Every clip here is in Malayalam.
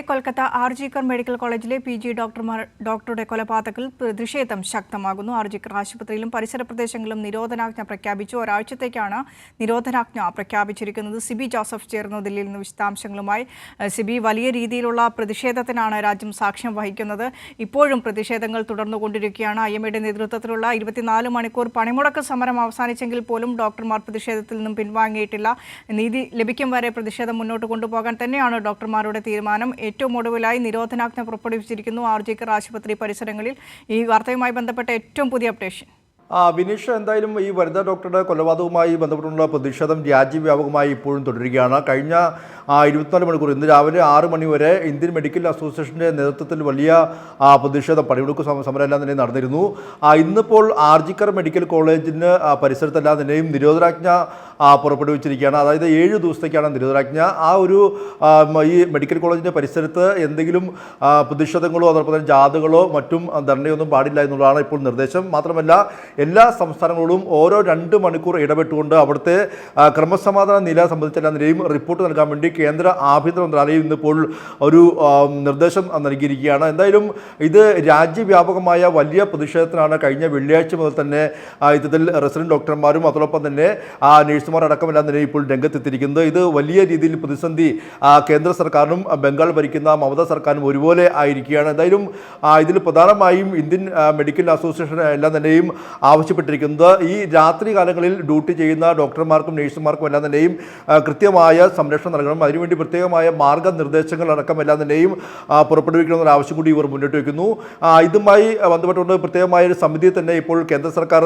കൊൽക്കത്ത ആർജിക്കർ മെഡിക്കൽ കോളേജിലെ PG ഡോക്ടറുടെ കൊലപാതകത്തിൽ പ്രതിഷേധം ശക്തമാകുന്നു. ആർജിക്കർ ആശുപത്രിയിലും പരിസര പ്രദേശങ്ങളിലും നിരോധനാജ്ഞ പ്രഖ്യാപിച്ചു. ഒരാഴ്ചത്തേക്കാണ് നിരോധനാജ്ഞ പ്രഖ്യാപിച്ചിരിക്കുന്നത്. സിബി ജോസഫ് ചേർന്നു ദില്ലിയിൽ നിന്ന് വിശദാംശങ്ങളുമായി. സിബി, വലിയ രീതിയിലുള്ള പ്രതിഷേധത്തിനാണ് രാജ്യം സാക്ഷ്യം വഹിക്കുന്നത്. ഇപ്പോഴും പ്രതിഷേധങ്ങൾ തുടർന്നുകൊണ്ടിരിക്കുകയാണ്. IMAയുടെ നേതൃത്വത്തിലുള്ള 24 മണിക്കൂർ പണിമുടക്ക് സമരം അവസാനിച്ചെങ്കിൽ പോലും ഡോക്ടർമാർ പ്രതിഷേധത്തിൽ നിന്നും പിൻവാങ്ങിയിട്ടില്ല. നീതി ലഭിക്കും വരെ പ്രതിഷേധം മുന്നോട്ട് കൊണ്ടുപോകാൻ തന്നെയാണ് ഡോക്ടർമാരുടെ തീരുമാനം. ഏറ്റവും ഒടുവിലായി നിരോധനാജ്ഞ പുറപ്പെടുവിച്ചിരിക്കുന്നു ആർജിക്കർ ആശുപത്രി പരിസരങ്ങളിൽ. ഈ വാർത്തയുമായി ബന്ധപ്പെട്ട ഏറ്റവും പുതിയ അപ്ഡേഷൻ. വിനീഷ്, എന്തായാലും ഈ വനിതാ ഡോക്ടറുടെ കൊലപാതകവുമായി ബന്ധപ്പെട്ടുള്ള പ്രതിഷേധം രാജ്യവ്യാപകമായി ഇപ്പോഴും തുടരുകയാണ്. കഴിഞ്ഞ 24 മണിക്കൂർ ഇന്ന് രാവിലെ 6 മണി വരെ ഇന്ത്യൻ മെഡിക്കൽ അസോസിയേഷൻ്റെ നേതൃത്വത്തിൽ വലിയ പ്രതിഷേധം പണിമുടക്ക് സമരമെല്ലാം തന്നെ നടന്നിരുന്നു. ഇന്നിപ്പോൾ ആർജിക്കർ മെഡിക്കൽ കോളേജിന് പരിസരത്തെല്ലാം തന്നെയും നിരോധനാജ്ഞ പുറപ്പെടുവിച്ചിരിക്കുകയാണ്. അതായത് 7 ദിവസത്തേക്കാണ് നിരോധനാജ്ഞ. ഈ മെഡിക്കൽ കോളേജിൻ്റെ പരിസരത്ത് എന്തെങ്കിലും പ്രതിഷേധങ്ങളോ അതോടൊപ്പം തന്നെ ജാഥകളോ മറ്റും ധർണയൊന്നും പാടില്ല എന്നുള്ളതാണ് ഇപ്പോൾ നിർദ്ദേശം. മാത്രമല്ല എല്ലാ സംസ്ഥാനങ്ങളോടും ഓരോ 2 മണിക്കൂർ ഇടപെട്ടുകൊണ്ട് അവിടുത്തെ ക്രമസമാധാന നില സംബന്ധിച്ചെല്ലാം നിലയും റിപ്പോർട്ട് നൽകാൻ വേണ്ടി കേന്ദ്ര ആഭ്യന്തര മന്ത്രാലയം ഇന്നിപ്പോൾ ഒരു നിർദ്ദേശം നൽകിയിരിക്കുകയാണ്. എന്തായാലും ഇത് രാജ്യവ്യാപകമായ വലിയ പ്രതിഷേധത്തിനാണ് കഴിഞ്ഞ വെള്ളിയാഴ്ച മുതൽ തന്നെ ഇത്തരത്തിൽ റെസിഡന്റ് ഡോക്ടർമാരും അതോടൊപ്പം തന്നെ നഴ്സുമാർ അടക്കമെല്ലാം തന്നെ ഇപ്പോൾ രംഗത്തെത്തിയിരിക്കുന്നത്. ഇത് വലിയ രീതിയിൽ പ്രതിസന്ധി കേന്ദ്ര സർക്കാരിനും ബംഗാൾ ഭരിക്കുന്ന മമതാ സർക്കാരിനും ഒരുപോലെ ആയിരിക്കുകയാണ്. എന്തായാലും ഇതിൽ പ്രധാനമായും ഇന്ത്യൻ മെഡിക്കൽ അസോസിയേഷൻ എല്ലാം തന്നെയും ആവശ്യപ്പെട്ടിരിക്കുന്നത് ഈ രാത്രി കാലങ്ങളിൽ ഡ്യൂട്ടി ചെയ്യുന്ന ഡോക്ടർമാർക്കും നഴ്സുമാർക്കും എല്ലാം തന്നെയും കൃത്യമായ സംരക്ഷണം നൽകണം. അതിനുവേണ്ടി പ്രത്യേകമായ മാർഗ്ഗനിർദ്ദേശങ്ങൾ അടക്കമെല്ലാം തന്നെയും പുറപ്പെടുവിക്കണമെന്നൊരു ആവശ്യം കൂടി ഇവർ മുന്നോട്ട് വയ്ക്കുന്നു. ഇതുമായി ബന്ധപ്പെട്ടുകൊണ്ട് പ്രത്യേകമായ ഒരു സമിതിയെ തന്നെ ഇപ്പോൾ കേന്ദ്ര സർക്കാർ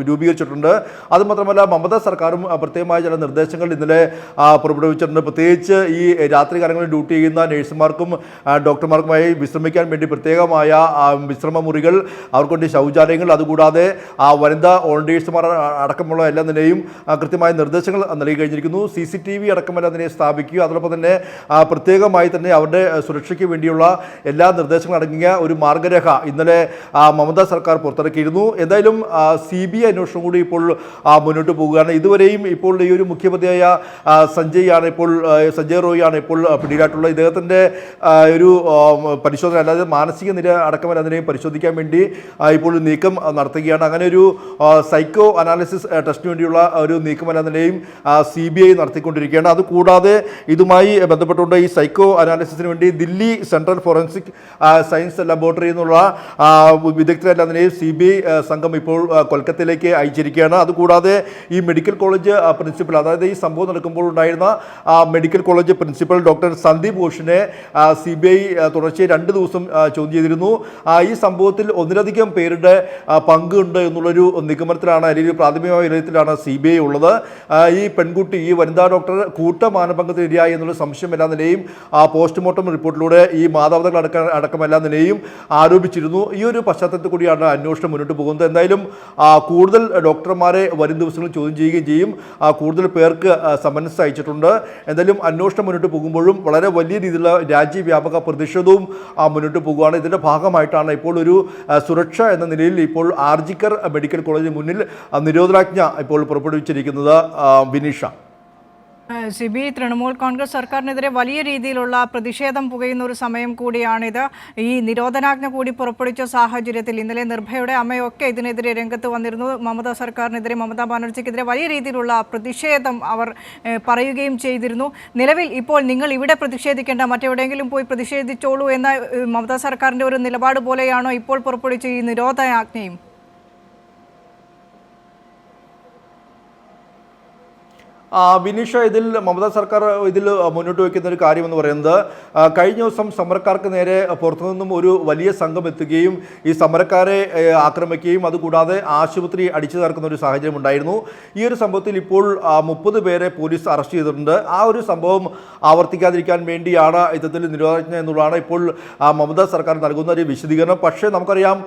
രൂപീകരിച്ചിട്ടുണ്ട്. അതുമാത്രമല്ല മമതാ സർക്കാരും പ്രത്യേകമായ ചില നിർദ്ദേശങ്ങൾ ഇന്നലെ പുറപ്പെടുവിച്ചിട്ടുണ്ട്. പ്രത്യേകിച്ച് ഈ രാത്രി കാലങ്ങളിൽ ഡ്യൂട്ടി ചെയ്യുന്ന നഴ്സുമാർക്കും ഡോക്ടർമാർക്കുമായി വിശ്രമിക്കാൻ വേണ്ടി പ്രത്യേകമായ വിശ്രമ മുറികൾ, അവർക്ക് വേണ്ടി ശൗചാലയങ്ങൾ, അതുകൂടാതെ വനിതാ വോളണ്ടിയേഴ്സുമാർ അടക്കമുള്ള എല്ലാം തന്നെയും കൃത്യമായ നിർദ്ദേശങ്ങൾ നൽകി കഴിഞ്ഞിരിക്കുന്നു. CCTV അടക്കമെല്ലാം തന്നെ സ്ഥാപിക്കുക, അതോടൊപ്പം തന്നെ പ്രത്യേകമായി തന്നെ അവരുടെ സുരക്ഷയ്ക്ക് വേണ്ടിയുള്ള എല്ലാ നിർദ്ദേശങ്ങളും അടങ്ങിയ ഒരു മാർഗ്ഗരേഖ ഇന്നലെ മമതാ സർക്കാർ പുറത്തിറക്കിയിരുന്നു. എന്തായാലും CBI അന്വേഷണം കൂടി ഇപ്പോൾ മുന്നോട്ട് പോവുകയാണ്. ഇതുവരെയും ഇപ്പോൾ ഈ ഒരു മുഖ്യമന്ത്രിയായ സഞ്ജയ് റോയിയാണ് ഇപ്പോൾ പിടിയിലായിട്ടുള്ളത്. ഇദ്ദേഹത്തിൻ്റെ ഒരു പരിശോധന, അല്ലാതെ മാനസിക നില അടക്കമെല്ലാം അതിനെയും പരിശോധിക്കാൻ വേണ്ടി ഇപ്പോൾ നീക്കം നടത്തുകയാണ്. അങ്ങനെ ഒരു സൈക്കോ അനാലിസിസ് ടെസ്റ്റിന് വേണ്ടിയുള്ള ഒരു നീക്കമെല്ലാം തന്നെയും CBI നടത്തിക്കൊണ്ടിരിക്കുകയാണ്. അതുകൂടാതെ ഇതുമായി ബന്ധപ്പെട്ടുകൊണ്ട് ഈ സൈക്കോ അനാലിസിസിന് വേണ്ടി Delhi central forensic science laboratory എന്നുള്ള വിദഗ്ധരെല്ലാം തന്നെയും CBI സംഘം ഇപ്പോൾ കൊൽക്കത്തയിലേക്ക് അയച്ചിരിക്കുകയാണ്. അതുകൂടാതെ ഈ മെഡിക്കൽ കോളേജ് പ്രിൻസിപ്പൽ, അതായത് ഈ സംഭവം നടക്കുമ്പോൾ ഉണ്ടായിരുന്ന medical college principal doctor Sandeep ഘോഷിനെ CBI തുടർച്ചയായി 2 ദിവസം ചോദ്യം ചെയ്തിരുന്നു. ഈ സംഭവത്തിൽ ഒന്നിലധികം പേരുടെ പങ്കുണ്ട് എന്നുള്ളൊരു നിഗമനത്തിലാണ്, അല്ലെങ്കിൽ പ്രാഥമികമായ വിലയിരുത്തലാണ് CBI ഉള്ളത്. ഈ പെൺകുട്ടി, ഈ വനിതാ ഡോക്ടർ കൂട്ടമാനഭംഗത്തിനിരയായി എന്നുള്ള സംശയമെല്ലാം നിലയും പോസ്റ്റ്മോർട്ടം റിപ്പോർട്ടിലൂടെ ഈ മാതാപിതാക്കൾ അടക്കമെല്ലാം നിലയും ആരോപിച്ചിരുന്നു. ഈ ഒരു പശ്ചാത്തലത്തിൽ കൂടിയാണ് അന്വേഷണം മുന്നോട്ട് പോകുന്നത്. എന്തായാലും കൂടുതൽ ഡോക്ടർമാരെ വരും ദിവസങ്ങളിൽ ചോദ്യം ചെയ്യുകയും ചെയ്യും. കൂടുതൽ പേർക്ക് സമൻസ് അയച്ചിട്ടുണ്ട്. എന്തായാലും അന്വേഷണം മുന്നോട്ട് പോകുമ്പോഴും വളരെ വലിയ രീതിയിലുള്ള രാജ്യവ്യാപക പ്രതിഷേധവും മുന്നോട്ട് പോകുകയാണ്. ഇതിൻ്റെ ഭാഗമായിട്ടാണ് ഇപ്പോൾ ഒരു സുരക്ഷ എന്ന നിലയിൽ ഇപ്പോൾ ആർജിക്കർ മെഡിക്കൽ കോളേജിന് മുന്നിൽ നിരോധനാജ്ഞ ഇപ്പോൾ പുറപ്പെടുവിച്ചിരിക്കുന്നത്. വിനീഷ, സിബി, തൃണമൂൽ കോൺഗ്രസ് സർക്കാരിനെതിരെ വലിയ രീതിയിലുള്ള പ്രതിഷേധം പുകയുന്ന ഒരു സമയം കൂടിയാണിത്. ഈ നിരോധനാജ്ഞ കൂടി പുറപ്പെടുവിച്ച സാഹചര്യത്തിൽ ഇന്നലെ നിർഭയയുടെ അമ്മയൊക്കെ ഇതിനെതിരെ രംഗത്ത് വന്നിരുന്നു. മമതാ സർക്കാരിനെതിരെ, മമതാ ബാനർജിക്കെതിരെ വലിയ രീതിയിലുള്ള പ്രതിഷേധം അവർ പറയുകയും ചെയ്തിരുന്നു. നിലവിൽ ഇപ്പോൾ നിങ്ങൾ ഇവിടെ പ്രതിഷേധിക്കേണ്ട, മറ്റെവിടെയെങ്കിലും പോയി പ്രതിഷേധിച്ചോളൂ എന്ന മമതാ സർക്കാരിൻ്റെ ഒരു നിലപാട് പോലെയാണോ ഇപ്പോൾ പുറപ്പെടുവിച്ച ഈ നിരോധനാജ്ഞയും? വിനീഷ, ഇതിൽ മമതാ സർക്കാർ ഇതിൽ മുന്നോട്ട് വയ്ക്കുന്ന ഒരു കാര്യമെന്ന് പറയുന്നത്, കഴിഞ്ഞ ദിവസം സമരക്കാർക്ക് നേരെ പുറത്തുനിന്നും ഒരു വലിയ സംഘം എത്തുകയും ഈ സമരക്കാരെ ആക്രമിക്കുകയും അതുകൂടാതെ ആശുപത്രി അടിച്ചു തകർക്കുന്ന ഒരു സാഹചര്യം ഉണ്ടായിരുന്നു. ഈ ഒരു സംഭവത്തിൽ ഇപ്പോൾ 30 പേരെ പോലീസ് അറസ്റ്റ് ചെയ്തിട്ടുണ്ട്. ആ ഒരു സംഭവം ആവർത്തിക്കാതിരിക്കാൻ വേണ്ടിയാണ് ഇത്തരത്തിൽ നിരോധനാജ്ഞ എന്നുള്ളതാണ് ഇപ്പോൾ മമതാ സർക്കാർ നൽകുന്ന ഒരു വിശദീകരണം. പക്ഷേ നമുക്കറിയാം,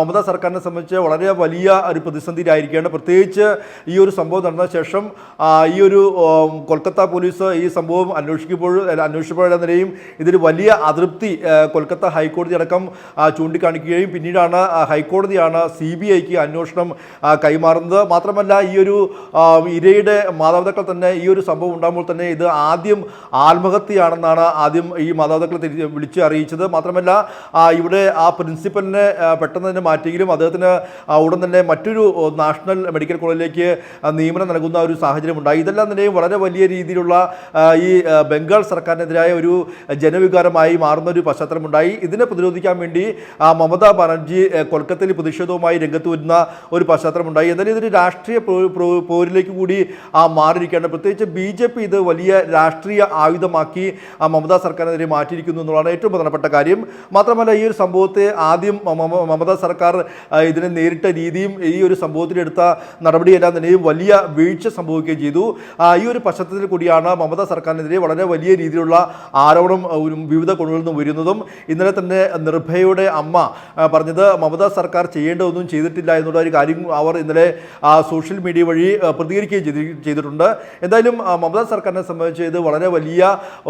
മമതാ സർക്കാരിനെ സംബന്ധിച്ച് വളരെ വലിയ ഒരു പ്രതിസന്ധിയിലായിരിക്കുകയാണ്. പ്രത്യേകിച്ച് ഈ ഒരു സംഭവം നടന്ന ശേഷം ഈ ഈ ഒരു കൊൽക്കത്ത പോലീസ് ഈ സംഭവം അന്വേഷിച്ചപ്പോഴുള്ള നിലയും ഇതിൽ വലിയ അതൃപ്തി കൊൽക്കത്ത ഹൈക്കോടതി അടക്കം ചൂണ്ടിക്കാണിക്കുകയും പിന്നീടാണ് ഹൈക്കോടതിയാണ് CBIക്ക് അന്വേഷണം കൈമാറുന്നത്. മാത്രമല്ല ഈ ഒരു ഇരയുടെ മാതാപിതാക്കൾ തന്നെ ഈ ഒരു സംഭവം ഉണ്ടാകുമ്പോൾ തന്നെ ഇത് ആദ്യം ആത്മഹത്യയാണെന്നാണ് ആദ്യം ഈ മാതാപിതാക്കളെ വിളിച്ച് അറിയിച്ചത്. മാത്രമല്ല ഇവിടെ ആ പ്രിൻസിപ്പലിനെ പെട്ടെന്ന് തന്നെ മാറ്റിയെങ്കിലും അദ്ദേഹത്തിന് ഉടൻ തന്നെ മറ്റൊരു നാഷണൽ മെഡിക്കൽ കോളേജിലേക്ക് നിയമനം നൽകുന്ന ഒരു സാഹചര്യം ഉണ്ടായി. ഇതെല്ലാം തന്നെയും വളരെ വലിയ രീതിയിലുള്ള ഈ ബംഗാൾ സർക്കാരിനെതിരായ ഒരു ജനവികാരമായി മാറുന്ന ഒരു പശ്ചാത്തലമുണ്ടായി. ഇതിനെ പ്രതിരോധിക്കാൻ വേണ്ടി മമതാ ബാനർജി കൊൽക്കത്തയിൽ പ്രതിഷേധവുമായി രംഗത്ത് വരുന്ന ഒരു പശ്ചാത്തലമുണ്ടായി. എന്നാലും ഇതൊരു രാഷ്ട്രീയ പോരിലേക്ക് കൂടി മാറിയിരിക്കുകയാണ്. പ്രത്യേകിച്ച് BJP ഇത് വലിയ രാഷ്ട്രീയ ആയുധമാക്കി മമതാ സർക്കാരിനെതിരെ മാറ്റിയിരിക്കുന്നു എന്നുള്ളതാണ് ഏറ്റവും പ്രധാനപ്പെട്ട കാര്യം. മാത്രമല്ല ഈ ഒരു സംഭവത്തെ ആദ്യം മമതാ സർക്കാർ ഇതിനെ നേരിട്ട രീതിയും ഈ ഒരു സംഭവത്തിലെടുത്ത നടപടിയെല്ലാം തന്നെയും വലിയ വീഴ്ച സംഭവിക്കുകയും ചെയ്തു. ഈ ഒരു പശ്ചാത്തലത്തിൽ കൂടിയാണ് മമതാ സർക്കാരിനെതിരെ വളരെ വലിയ രീതിയിലുള്ള ആരോപണം വിവിധ കോണുകളിൽ നിന്ന് വരുന്നതും. ഇന്നലെ തന്നെ നിർഭയയുടെ അമ്മ പറഞ്ഞത് മമതാ സർക്കാർ ചെയ്യേണ്ടതൊന്നും ചെയ്തിട്ടില്ല എന്നുള്ള ഒരു കാര്യം അവർ ഇന്നലെ സോഷ്യൽ മീഡിയ വഴി പ്രതികരിക്കുകയും ചെയ്തിട്ടുണ്ട്. എന്തായാലും മമതാ സർക്കാരിനെ സംബന്ധിച്ച് ഇത് വളരെ വലിയ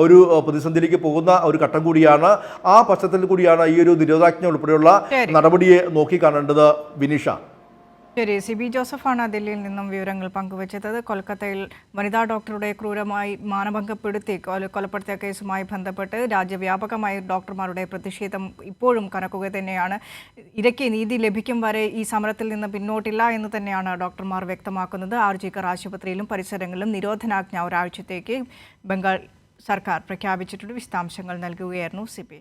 ഒരു പ്രതിസന്ധിയിലേക്ക് പോകുന്ന ഒരു ഘട്ടം കൂടിയാണ്. ആ പശ്ചാത്തലത്തിൽ കൂടിയാണ് ഈ ഒരു നിരോധനാജ്ഞ ഉൾപ്പെടെയുള്ള നടപടിയെ നോക്കിക്കാണേണ്ടത്. വിനിഷ. ശരി, CB ജോസഫാണ് ദില്ലിയിൽ നിന്നും വിവരങ്ങൾ പങ്കുവച്ചത്. കൊൽക്കത്തയിൽ വനിതാ ഡോക്ടറുടെ ക്രൂരമായി മാനഭംഗപ്പെടുത്തി കൊലപ്പെടുത്തിയ കേസുമായി ബന്ധപ്പെട്ട് രാജ്യവ്യാപകമായി ഡോക്ടർമാരുടെ പ്രതിഷേധം ഇപ്പോഴും കനക്കുക തന്നെയാണ്. ഇരയ്ക്ക് നീതി ലഭിക്കും വരെ ഈ സമരത്തിൽ നിന്ന് പിന്നോട്ടില്ല എന്ന് തന്നെയാണ് ഡോക്ടർമാർ വ്യക്തമാക്കുന്നത്. RGKR ആശുപത്രിയിലും പരിസരങ്ങളിലും നിരോധനാജ്ഞ ഒരാഴ്ചത്തേക്ക് ബംഗാൾ സർക്കാർ പ്രഖ്യാപിച്ചിട്ടുണ്ട്. വിശദാംശങ്ങൾ നൽകുകയായിരുന്നു CB.